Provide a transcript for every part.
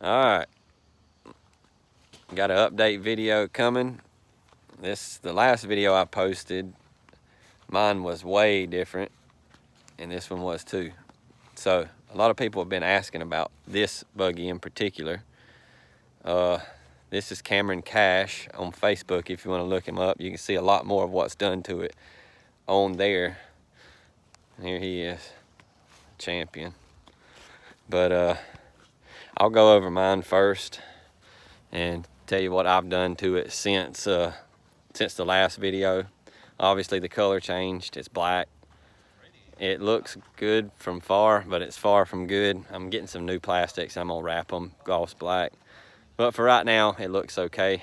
Alright, got an update video coming. The last video I posted, mine was way different, and this one was too. So a lot of people have been asking about this buggy in particular. This is Cameron Cash on Facebook. If you want to look him up, you can see a lot more of what's done to it on there. Here he is, champion. But I'll go over mine first and tell you what I've done to it since the last video. Obviously the color changed, it's black. It looks good from far, but it's far from good. I'm getting some new plastics, I'm gonna wrap them gloss black. But for right now, it looks okay.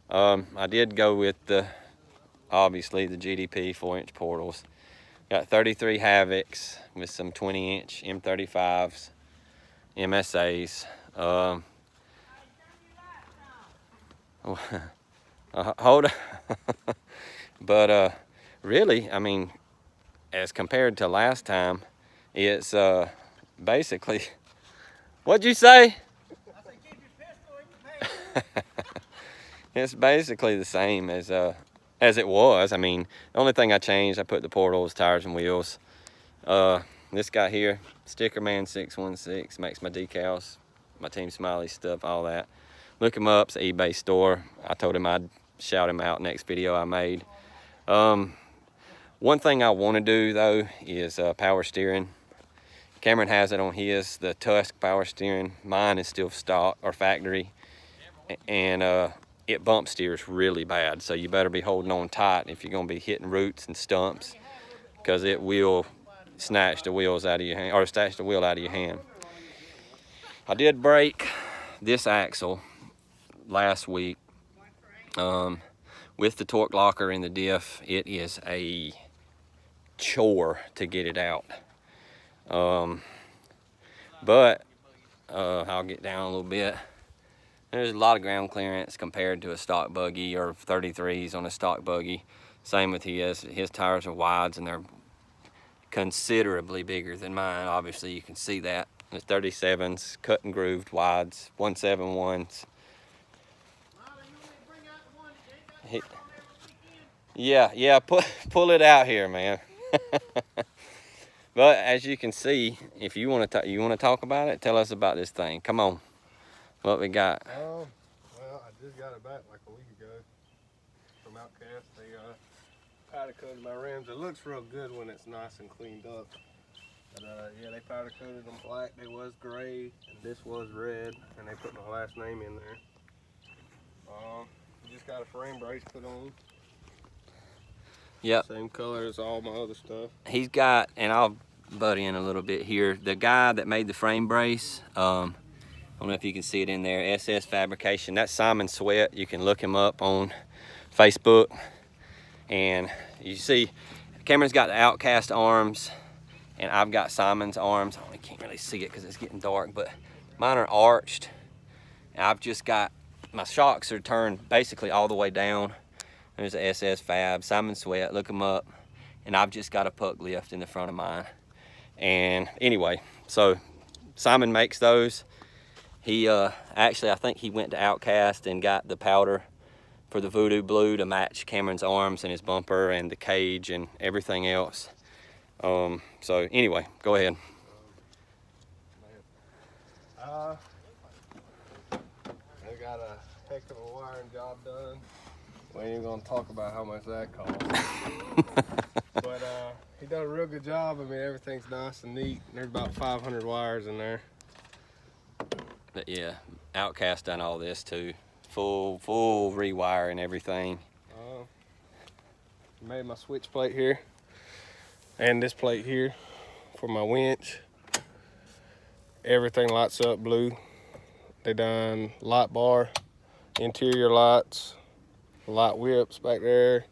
I did go with obviously the GDP 4-inch portals. Got 33 Havocs with some 20-inch M35s, MSAs. Hold on. But really, I mean, as compared to last time, it's basically, what'd you say? I said keep your pistol in your pants. It's basically the same as it was. I mean, the only thing I changed, I put the portals, tires, and wheels. This guy here, Sticker Man 616, makes my decals, my Team Smiley stuff, all that. Look him up, it's an eBay store. I told him I'd shout him out next video I made. One thing I want to do though is power steering. Cameron has it on his, the Tusk power steering. Mine is still stock or factory, and it bump steers really bad. So you better be holding on tight if you're gonna be hitting roots and stumps, because it will snatch the wheels out of your hand, or snatch the wheel out of your hand. I did break this axle last week with the torque locker in the diff. It is a chore to get it out. But I'll get down a little bit. There's a lot of ground clearance compared to a stock buggy or 33s on a stock buggy. Same with his. His tires are wides and they're considerably bigger than mine. Obviously you can see that. The 37s, cut and grooved wides, 171s. Yeah, pull it out here, man. But as you can see, if you want to talk about it, tell us about this thing. Come on, what we got? Well, I just got it back like a week ago from Outcast. They powder coated my rims. It looks real good when it's nice and cleaned up. But yeah, they powder coated them black. They was gray, and this was red, and they put my last name in there. Just got a frame brace put on. Yep. Same color as all my other stuff. He's got, and I'll butt in a little bit here. The guy that made the frame brace, I don't know if you can see it in there, SS Fabrication. That's Simon Sweat. You can look him up on Facebook. And you see, Cameron's got the Outcast arms, and I've got Simon's arms. I can't really see it because it's getting dark, but mine are arched. And I've just got, my shocks are turned basically all the way down. There's a SS Fab, Simon Sweat, look him up. And I've just got a puck lift in the front of mine. And anyway, so Simon makes those. He actually, I think he went to Outcast and got the powder for the Voodoo Blue to match Cameron's arms and his bumper and the cage and everything else. So anyway, go ahead. They got a heck of a wiring job done. We ain't even gonna talk about how much that cost. But he done a real good job. I mean, everything's nice and neat. There's about 500 wires in there. But yeah, Outcast done all this too. Full rewire and everything. Made my switch plate here. And this plate here for my winch. Everything lights up blue. They done light bar, interior lights, light whips back there.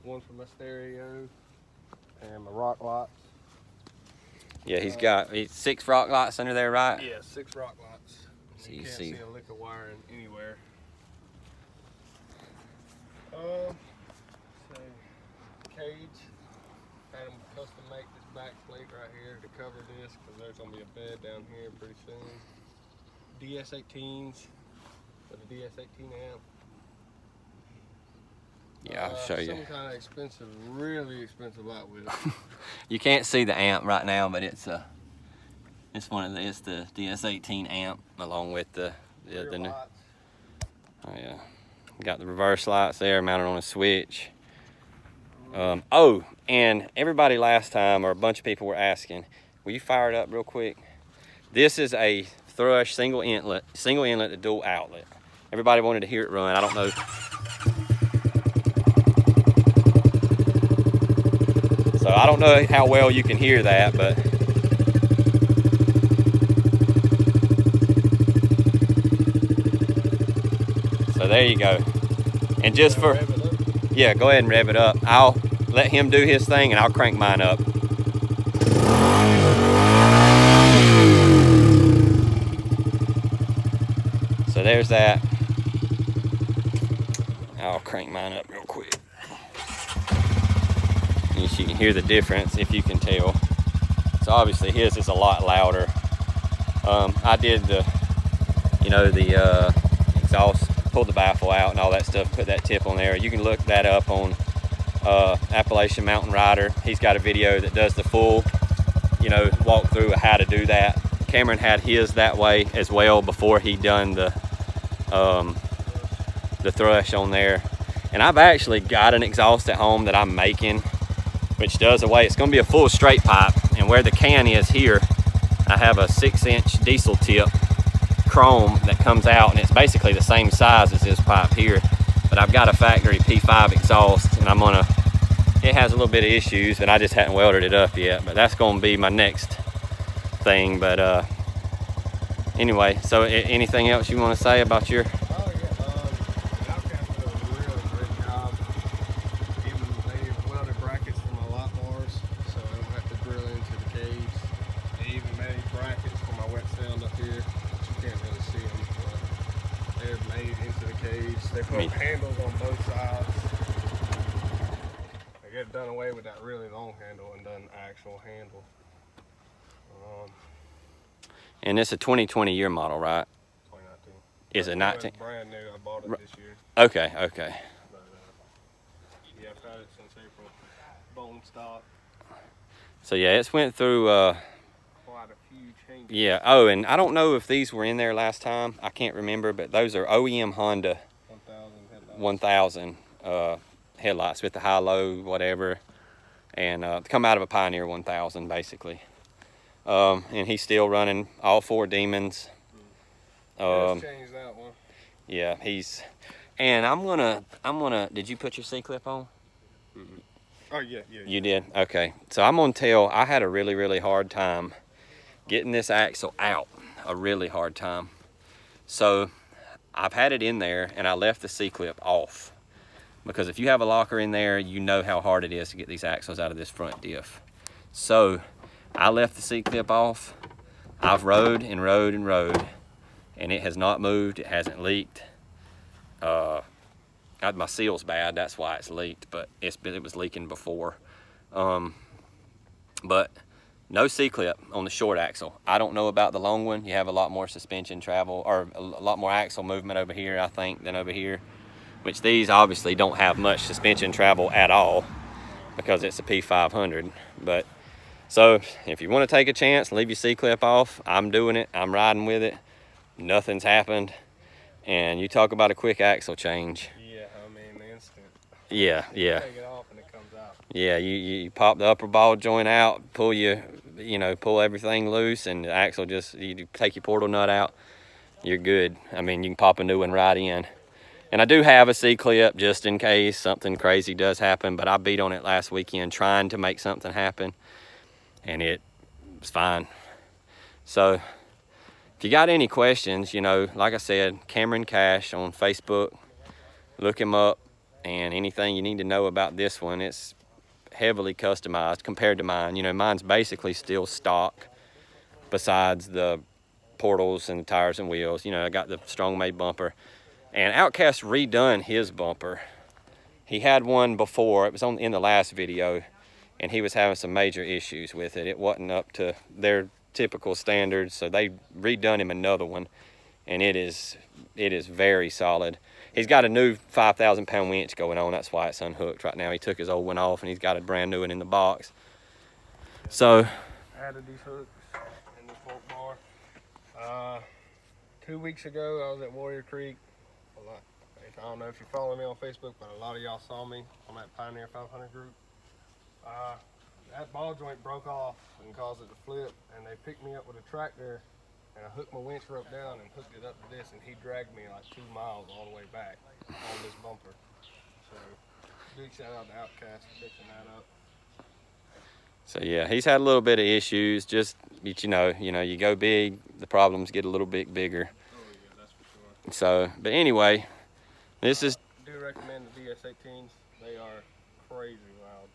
One for my stereo and my rock lights. Yeah, he's got 6 rock lights under there, right? Yeah, 6 rock lights. So you you can't see see a lick of wiring anywhere. So cage. Had them custom make this back plate right here to cover this because there's gonna be a bed down here pretty soon. DS18s with a DS18 amp. Yeah, I'll show you. Some kind of expensive, really expensive light with it. You can't see the amp right now, but it's the DS18 amp along with the new. Lights. Oh yeah, got the reverse lights there mounted on a switch. Oh, and everybody last time, or a bunch of people were asking, will you fire it up real quick? This is a Thrush single inlet to dual outlet. Everybody wanted to hear it run. I don't know. So I don't know how well you can hear that, but so there you go. And just for, yeah, go ahead and rev it up. I'll let him do his thing and I'll crank mine up. So there's that. I'll crank mine up real quick. You can hear the difference if you can tell. So obviously his is a lot louder. I did the exhaust, pulled the baffle out and all that stuff, put that tip on there. You can look that up on Appalachian Mountain Rider. He's got a video that does the full, walkthrough of how to do that. Cameron had his that way as well before he done the Thrush on there. And I've actually got an exhaust at home that I'm making, which does away. It's going to be a full straight pipe, and where the can is here, I have a 6-inch diesel tip chrome that comes out, and it's basically the same size as this pipe here. But I've got a factory P5 exhaust, and it has a little bit of issues, and I just hadn't welded it up yet. But that's going to be my next thing. But anyway, so anything else you want to say about your? They put handles on both sides. They get done away with that really long handle and done actual handle. And it's a 2020 year model, right? 2019. Is it 19? It's brand new. I bought it this year. Okay. But, yeah, I've had it since April. Bone stock. So yeah, it's went through Quite a few changes. yeah. Oh, and I don't know if these were in there last time. I can't remember, but those are OEM Honda 1000 headlights with the high-low, whatever, and come out of a Pioneer 1000 basically. And he's still running all 4 Demons. Let's change that one. Yeah, and I'm gonna. Did you put your C-clip on? Mm-hmm. Oh yeah. You did? Okay. So I'm gonna tell. I had a really, really hard time getting this axle out. A really hard time. So I've had it in there and I left the C-clip off, because if you have a locker in there, you know how hard it is to get these axles out of this front diff. So I left the C-clip off. I've rode and rode and rode, and it has not moved. It hasn't leaked. My seal's bad, that's why it's leaked, but it was leaking before. But no C-clip on the short axle. I don't know about the long one. You have a lot more suspension travel, or a lot more axle movement over here, I think, than over here. Which these obviously don't have much suspension travel at all, because it's a P500. But so if you want to take a chance, leave your C-clip off. I'm doing it. I'm riding with it. Nothing's happened. And you talk about a quick axle change. Yeah, I mean, instant. Yeah. Take it off and it comes out. Yeah, you pop the upper ball joint out, pull everything loose, and the axle you take your portal nut out, you're good. I mean, you can pop a new one right in. And I do have a C-clip just in case something crazy does happen, but I beat on it last weekend trying to make something happen, and it was fine. So if you got any questions, like I said, Cameron Cash on Facebook, look him up, and anything you need to know about this one, it's heavily customized compared to mine. Mine's basically still stock, besides the portals and the tires and wheels. I got the Strong Made bumper. And Outcast redone his bumper. He had one before. It was in the last video, and he was having some major issues with it. It wasn't up to their typical standards, so they redone him another one. and it is very solid. He's got a new 5,000 pound winch going on. That's why it's unhooked right now. He took his old one off and he's got a brand new one in the box. So added these hooks and this fork bar. 2 weeks ago, I was at Warrior Creek. I don't know if you follow me on Facebook, but a lot of y'all saw me on that Pioneer 500 group. That ball joint broke off and caused it to flip, and they picked me up with a tractor, and I hooked my winch rope down and hooked it up to this, and he dragged me like 2 miles all the way back on this bumper. So, big shout out to Outcast for fixing that up. So yeah, he's had a little bit of issues. Just you know, you go big, the problems get a little bit bigger. Oh yeah, that's for sure. So, but anyway, this is. I do recommend the DS18s. They are crazy loud.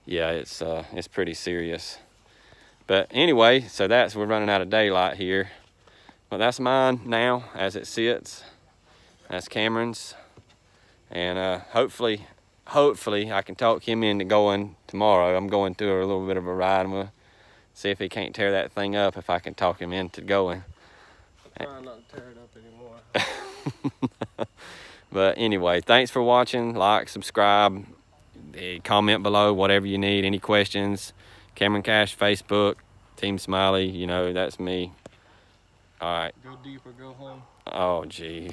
Yeah, it's pretty serious. But anyway, so we're running out of daylight here. Well, that's mine now as it sits. That's Cameron's, and hopefully I can talk him into going tomorrow. I'm going through a little bit of a ride, and we'll see if he can't tear that thing up, if I can talk him into going. I'm trying not to tear it up anymore. But anyway, thanks for watching. Like, subscribe, comment below, whatever you need. Any questions, Cameron Cash, Facebook, Team Smiley, that's me. All right. Go deep or go home. Oh, geez.